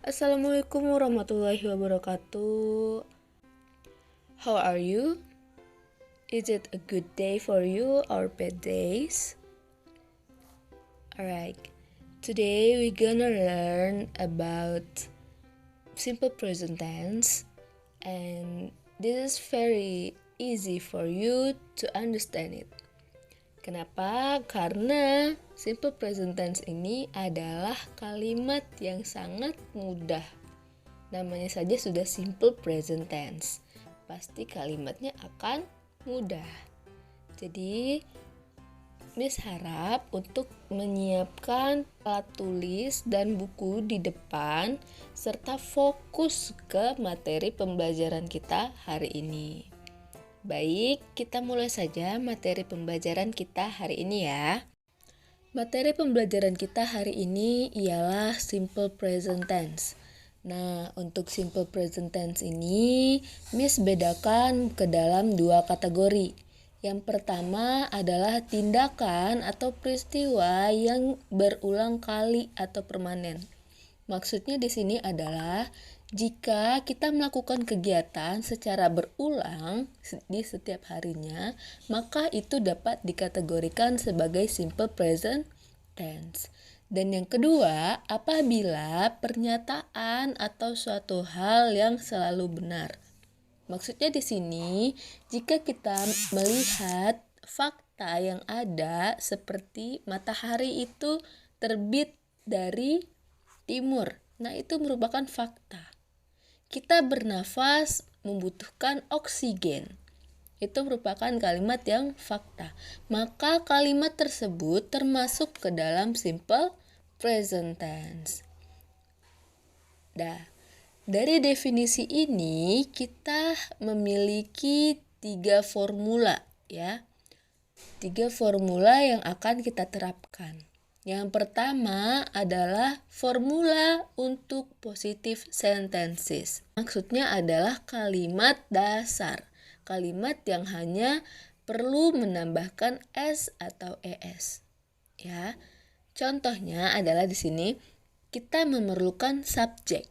Assalamualaikum warahmatullahi wabarakatuh. How are you? Is it a good day for you or bad days? Alright, today we're gonna learn about simple present tense, and this is very easy for you to understand it. Kenapa? Karena simple present tense ini adalah kalimat yang sangat mudah. Namanya saja sudah simple present tense. Pasti kalimatnya akan mudah. Jadi, Miss harap untuk menyiapkan alat tulis dan buku di depan serta fokus ke materi pembelajaran kita hari ini. Baik, kita mulai saja materi pembelajaran kita hari ini ya. Materi pembelajaran kita hari ini ialah simple present tense. Nah, untuk simple present tense ini, Miss bedakan ke dalam dua kategori. Yang pertama adalah tindakan atau peristiwa yang berulang kali atau permanen. Maksudnya di sini adalah jika kita melakukan kegiatan secara berulang di setiap harinya, maka itu dapat dikategorikan sebagai simple present tense. Dan yang kedua, apabila pernyataan atau suatu hal yang selalu benar. Maksudnya di sini, jika kita melihat fakta yang ada seperti matahari itu terbit dari timur. Nah, itu merupakan fakta. Kita bernafas membutuhkan oksigen. Itu merupakan kalimat yang fakta. Maka kalimat tersebut termasuk ke dalam simple present tense. Dari definisi ini kita memiliki 3 formula ya. 3 formula yang akan kita terapkan. Yang pertama adalah formula untuk positive sentences. Maksudnya adalah kalimat dasar. Kalimat yang hanya perlu menambahkan s atau es. Ya. Contohnya adalah di sini kita memerlukan subjek.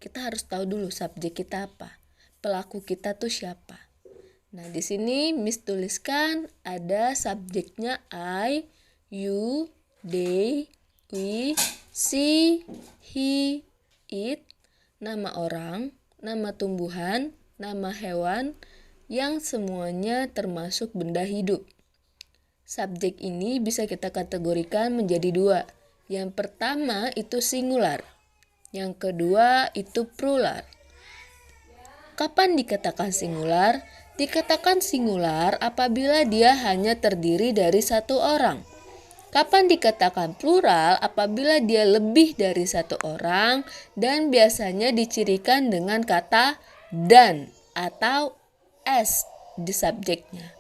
Kita harus tahu dulu subjek kita apa. Pelaku kita tuh siapa. Nah, di sini Miss tuliskan ada subjeknya I, you, they, we, she, he, it, nama orang, nama tumbuhan, nama hewan, yang semuanya termasuk benda hidup. Subjek ini bisa kita kategorikan menjadi 2. Yang pertama itu singular, yang kedua itu plural. Kapan dikatakan singular? Dikatakan singular apabila dia hanya terdiri dari satu orang. Kapan dikatakan plural? Apabila dia lebih dari satu orang dan biasanya dicirikan dengan kata dan atau s di subjeknya.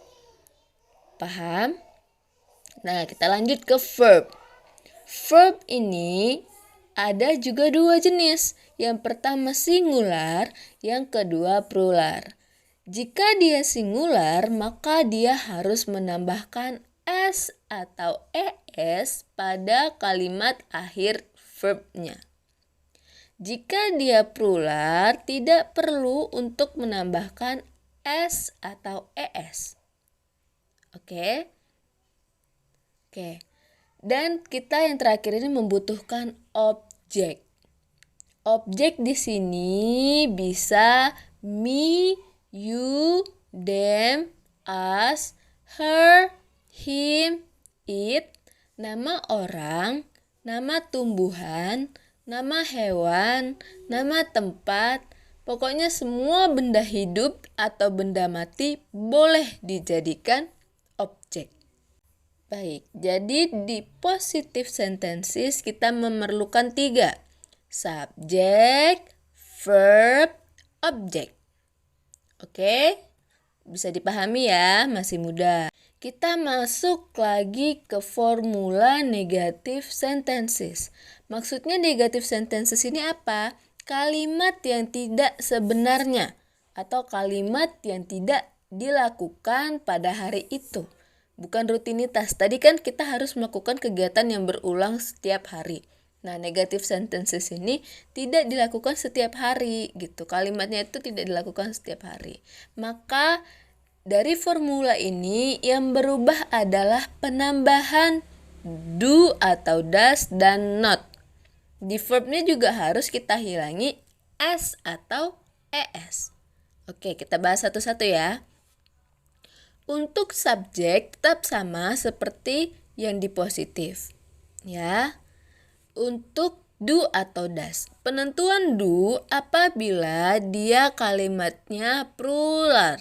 Paham? Nah, kita lanjut ke verb. Verb ini ada juga 2 jenis. Yang pertama singular, yang kedua plural. Jika dia singular, maka dia harus menambahkan s atau es pada kalimat akhir verbnya. Jika dia plural, tidak perlu untuk menambahkan s atau es. Oke. Dan kita yang terakhir ini membutuhkan objek. Objek di sini bisa me, you, them, us, her, him, it, nama orang, nama tumbuhan, nama hewan, nama tempat, pokoknya semua benda hidup atau benda mati boleh dijadikan objek. Baik, jadi di positive sentences kita memerlukan 3. Subjek, verb, objek. Oke? Bisa dipahami ya, masih mudah. Kita masuk lagi ke formula negative sentences. Maksudnya negative sentences ini apa? Kalimat yang tidak sebenarnya atau kalimat yang tidak dilakukan pada hari itu. Bukan rutinitas. Tadi kan kita harus melakukan kegiatan yang berulang setiap hari. Nah, negative sentences ini tidak dilakukan setiap hari gitu. Kalimatnya itu tidak dilakukan setiap hari. Maka dari formula ini yang berubah adalah penambahan do atau does dan not. Di verbnya juga harus kita hilangi s atau es. Oke, kita bahas satu-satu ya. Untuk subjek tetap sama seperti yang di positif. Ya. Untuk do atau does. Penentuan do apabila dia kalimatnya plural.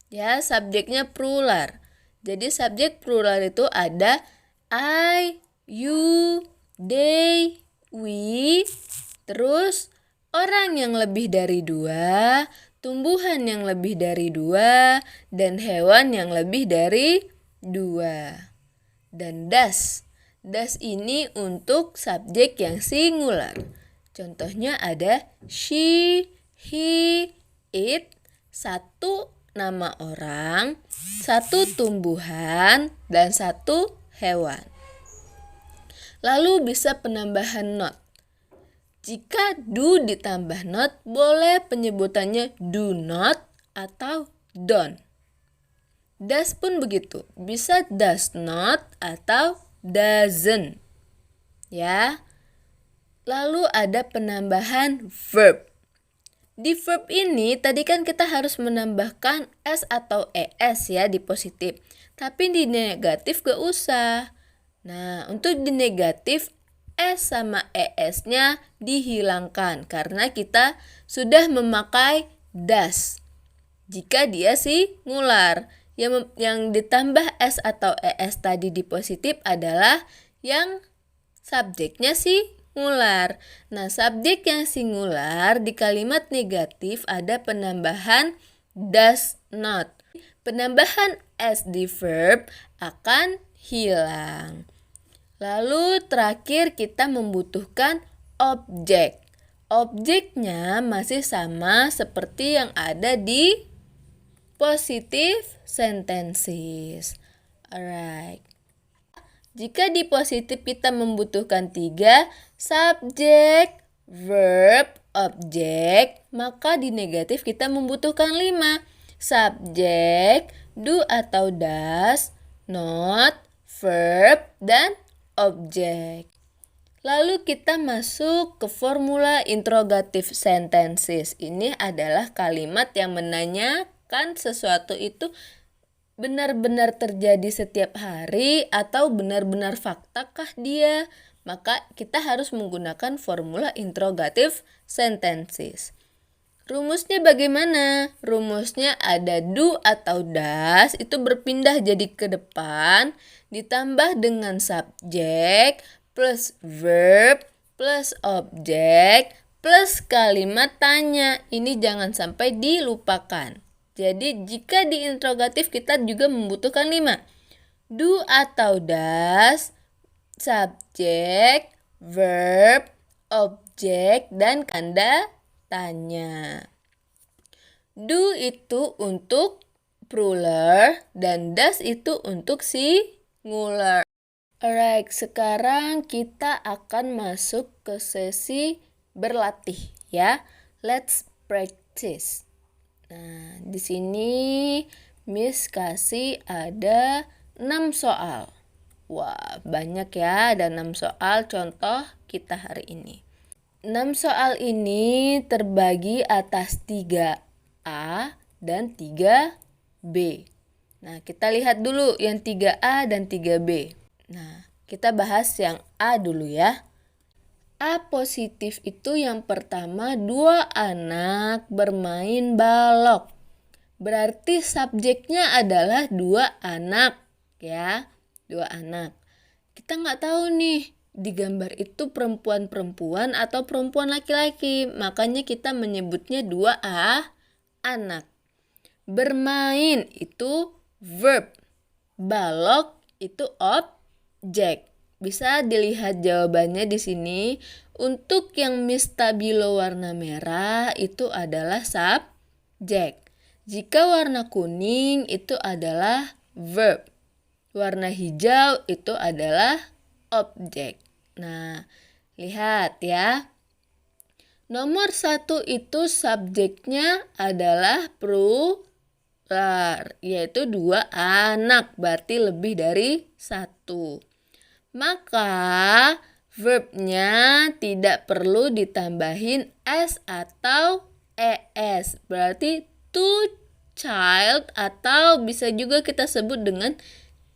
Ya, subjeknya plural. Jadi subjek plural itu ada I, you, they, we, terus orang yang lebih dari 2, tumbuhan yang lebih dari 2, dan hewan yang lebih dari 2. Dan does. Does ini untuk subjek yang singular. Contohnya ada she, he, it, satu nama orang, satu tumbuhan, dan satu hewan. Lalu bisa penambahan not. Jika do ditambah not, boleh penyebutannya do not atau don't. Does pun begitu, bisa does not atau doesn't. Ya. Lalu ada penambahan verb. Di verb ini tadi kan kita harus menambahkan s atau es ya di positif. Tapi di negatif gak usah. Nah, untuk di negatif s sama es-nya dihilangkan karena kita sudah memakai does. Jika dia singular, yang ditambah s atau es tadi di positif adalah yang subjeknya singular. Nah, subjek yang singular di kalimat negatif ada penambahan does not. Penambahan s di verb akan hilang. Lalu terakhir kita membutuhkan objek. Objeknya masih sama seperti yang ada di positive sentences. Alright. Jika di positif kita membutuhkan 3, subjek, verb, objek, maka di negatif kita membutuhkan 5. Subjek, do atau does, not, verb, dan objek. Lalu kita masuk ke formula interrogative sentences. Ini adalah kalimat yang menanyakan sesuatu itu benar-benar terjadi setiap hari atau benar-benar faktakah dia. Maka kita harus menggunakan formula interrogative sentences. Rumusnya bagaimana? Rumusnya ada do atau does itu berpindah jadi ke depan ditambah dengan subjek plus verb plus objek plus kalimat tanya. Ini jangan sampai dilupakan. Jadi jika di interrogatif kita juga membutuhkan 5. Do atau does, subjek, verb, objek, dan tanda tanya. Do itu untuk plural dan does itu untuk singular. Alright, sekarang kita akan masuk ke sesi berlatih ya. Let's practice. Nah, di sini Miss kasih ada 6 soal. Wah, banyak ya, ada 6 soal contoh kita hari ini. 6 soal ini terbagi atas 3A dan 3B. Nah, kita lihat dulu yang 3A dan 3B. Nah, kita bahas yang A dulu ya. A positif itu yang pertama 2 anak bermain balok. Berarti subjeknya adalah 2 anak ya. 2 anak. Kita nggak tahu nih di gambar itu perempuan-perempuan atau perempuan laki-laki. Makanya kita menyebutnya 2A anak. Bermain itu verb. Balok itu objek. Bisa dilihat jawabannya di sini. Untuk yang mistabilo warna merah itu adalah subjek. Jika warna kuning itu adalah verb. Warna hijau itu adalah objek. Nah, Lihat ya. Nomor 1 itu subjeknya adalah plural, yaitu 2 anak, berarti lebih dari 1. Maka verbnya tidak perlu ditambahin s atau es, berarti two child atau bisa juga kita sebut dengan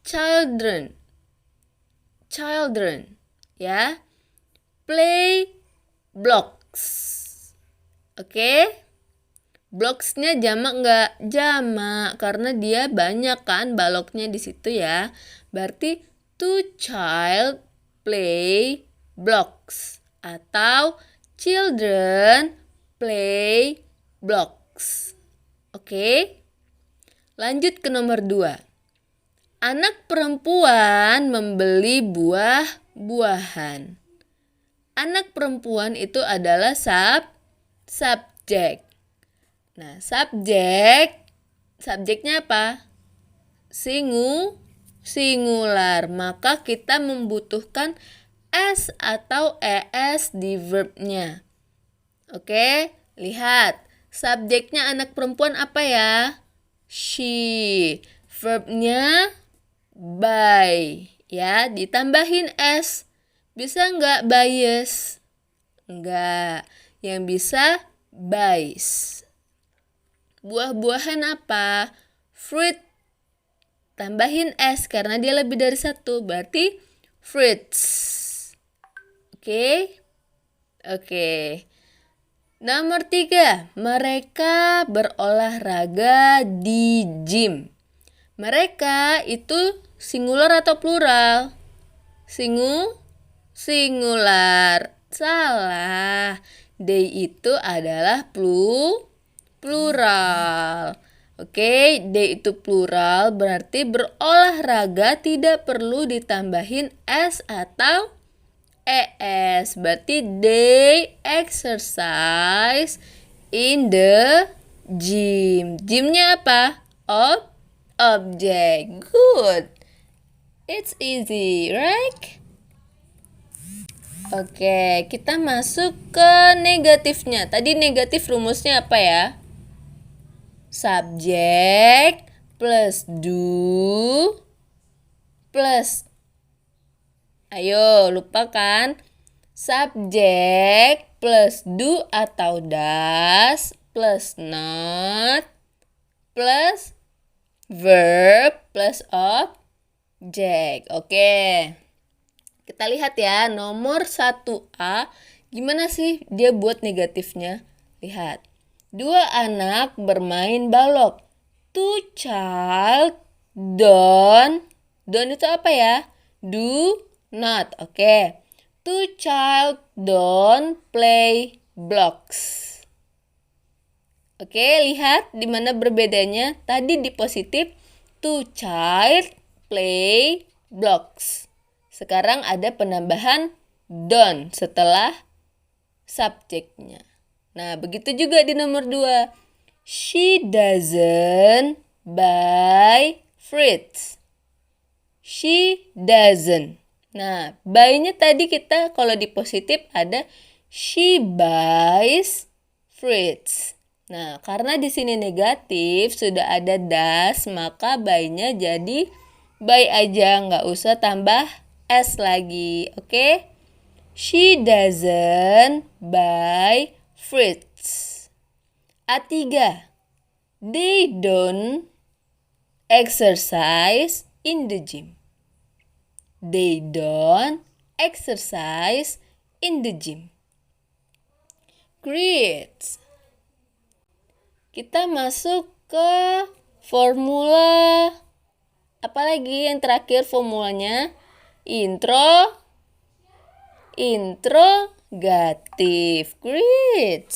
children. Ya. Play blocks. Oke? Blocks-nya jamak nggak? Jamak, karena dia banyak kan baloknya di situ ya. Berarti two child play blocks atau children play blocks. Oke? Lanjut ke nomor 2. Anak perempuan membeli buah-buahan. Anak perempuan itu adalah subjek. Nah, subjeknya apa? Singular. Maka kita membutuhkan s atau es di verbnya. Oke, lihat. Subjeknya anak perempuan apa ya? She. Verbnya buy. Ya, ditambahin s. Bisa nggak buys? Nggak. Yang bisa buys. Buah-buahan apa? Fruit. Tambahin s karena dia lebih dari 1. Berarti fruits. Oke. Nomor 3. Mereka berolahraga di gym. Mereka itu singular atau plural? Singular. Salah. They itu adalah plural. Oke, they itu plural berarti berolahraga tidak perlu ditambahin s atau es. Berarti they exercise in the gym. Gymnya apa? Object. Good. It's easy, right? Oke, kita masuk ke negatifnya. Tadi negatif rumusnya apa ya? Subjek plus do plus. Ayo, lupakan. Subjek plus do atau does plus not plus verb plus object. Oke. Kita lihat ya, nomor 1A, gimana sih dia buat negatifnya? Lihat, 2 anak bermain balok. Two child don't itu apa ya? Do not, oke. Two child don't play blocks. Oke, lihat di mana berbedanya. Tadi di positif, two child play blocks. Sekarang ada penambahan don't setelah subjeknya. Nah, begitu juga di nomor 2. She doesn't buy fruits. She doesn't. Nah, buy-nya tadi kita kalau di positif ada she buys fruits. Nah, karena di sini negatif sudah ada does, maka buy-nya jadi buy aja, nggak usah tambah s lagi, oke? She doesn't buy fruits. A3. They don't exercise in the gym. They don't exercise in the gym. Great. Kita masuk ke formula. Apalagi yang terakhir formulanya? Interrogatif. Great.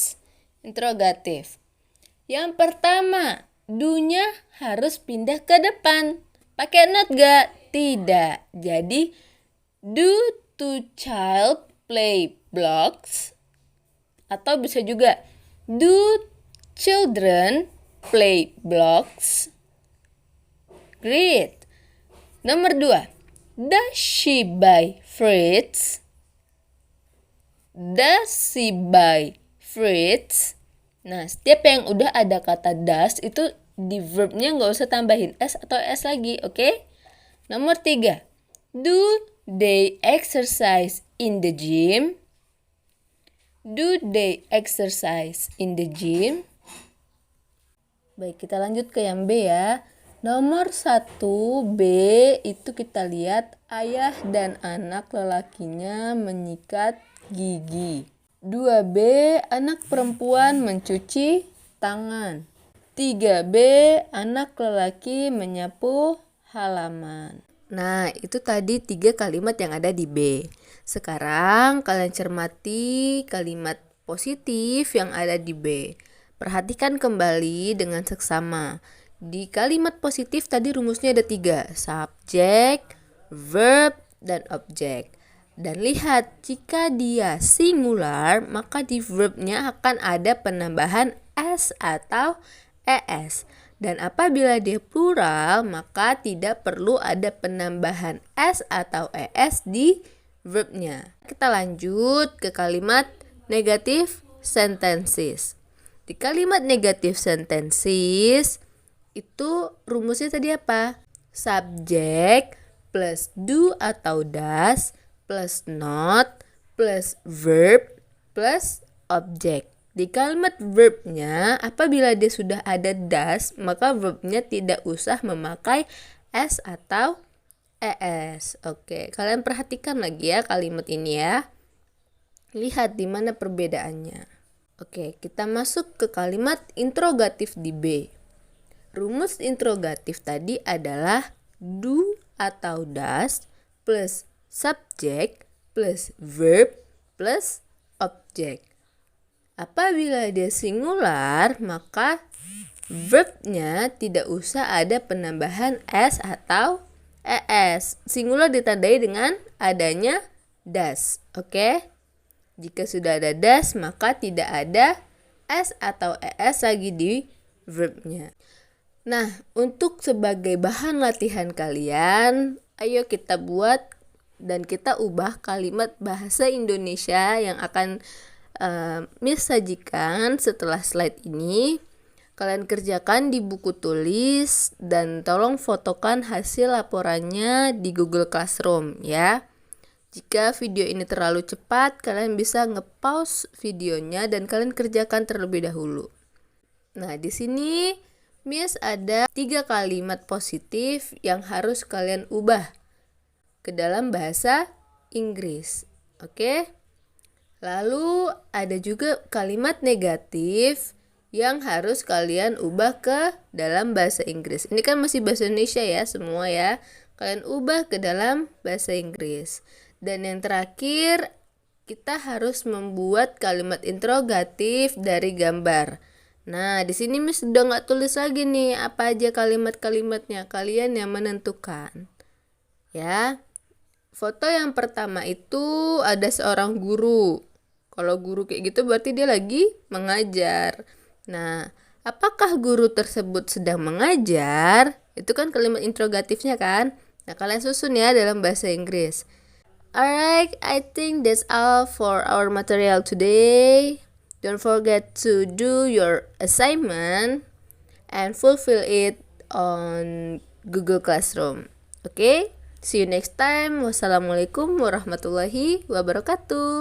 Interrogatif. Yang pertama, do-nya harus pindah ke depan. Pakai not gak? Tidak. Jadi, do two child play blocks? Atau bisa juga, do children play blocks? Great. Nomor 2. Does she buy fruits? Does she buy fruits? Nah, setiap yang udah ada kata does itu di verbnya nggak usah tambahin s atau s lagi, oke? Nomor 3. Do they exercise in the gym? Do they exercise in the gym? Baik, kita lanjut ke yang B ya. Nomor 1 B itu kita lihat ayah dan anak lelakinya menyikat gigi. 2B anak perempuan mencuci tangan. 3B anak lelaki menyapu halaman. Nah, itu tadi 3 kalimat yang ada di B. Sekarang kalian cermati kalimat positif yang ada di B. Perhatikan kembali dengan seksama. Di kalimat positif tadi rumusnya ada 3, subjek, verb, dan objek. Dan lihat, jika dia singular, maka di verbnya akan ada penambahan s atau es. Dan apabila dia plural, maka tidak perlu ada penambahan s atau es di verbnya. Kita lanjut ke kalimat negative sentences. Di kalimat negative sentences itu rumusnya tadi apa? Subjek plus do atau does plus not plus verb plus objek. Di kalimat verbnya, apabila dia sudah ada does, maka verbnya tidak usah memakai s atau es. Oke, kalian perhatikan lagi ya kalimat ini ya. Lihat di mana perbedaannya. Oke, kita masuk ke kalimat interrogatif di B. Rumus interrogatif tadi adalah do atau does plus subjek plus verb plus objek. Apabila dia singular, maka verbnya tidak usah ada penambahan s atau es. Singular ditandai dengan adanya does. Oke? Jika sudah ada does, maka tidak ada s atau es lagi di verbnya. Nah, untuk sebagai bahan latihan kalian, ayo kita buat dan kita ubah kalimat bahasa Indonesia yang akan Miss sajikan setelah slide ini. Kalian kerjakan di buku tulis dan tolong fotokan hasil laporannya di Google Classroom ya. Jika video ini terlalu cepat, kalian bisa nge-pause videonya dan kalian kerjakan terlebih dahulu. Nah, di sini Miss ada 3 kalimat positif yang harus kalian ubah ke dalam bahasa Inggris. Oke? Lalu ada juga kalimat negatif yang harus kalian ubah ke dalam bahasa Inggris. Ini kan masih bahasa Indonesia ya semua ya. Kalian ubah ke dalam bahasa Inggris. Dan yang terakhir, kita harus membuat kalimat interrogatif dari gambar. Nah, di sini Miss udah nggak tulis lagi nih apa aja kalimat-kalimatnya, kalian yang menentukan. Ya, foto yang pertama itu ada seorang guru. Kalau guru kayak gitu berarti dia lagi mengajar. Nah, apakah guru tersebut sedang mengajar? Itu kan kalimat interrogatifnya kan? Nah, kalian susun ya dalam bahasa Inggris. Alright, I think that's all for our material today. Don't forget to do your assignment and fulfill it on Google Classroom. Okay? See you next time. Wassalamualaikum warahmatullahi wabarakatuh.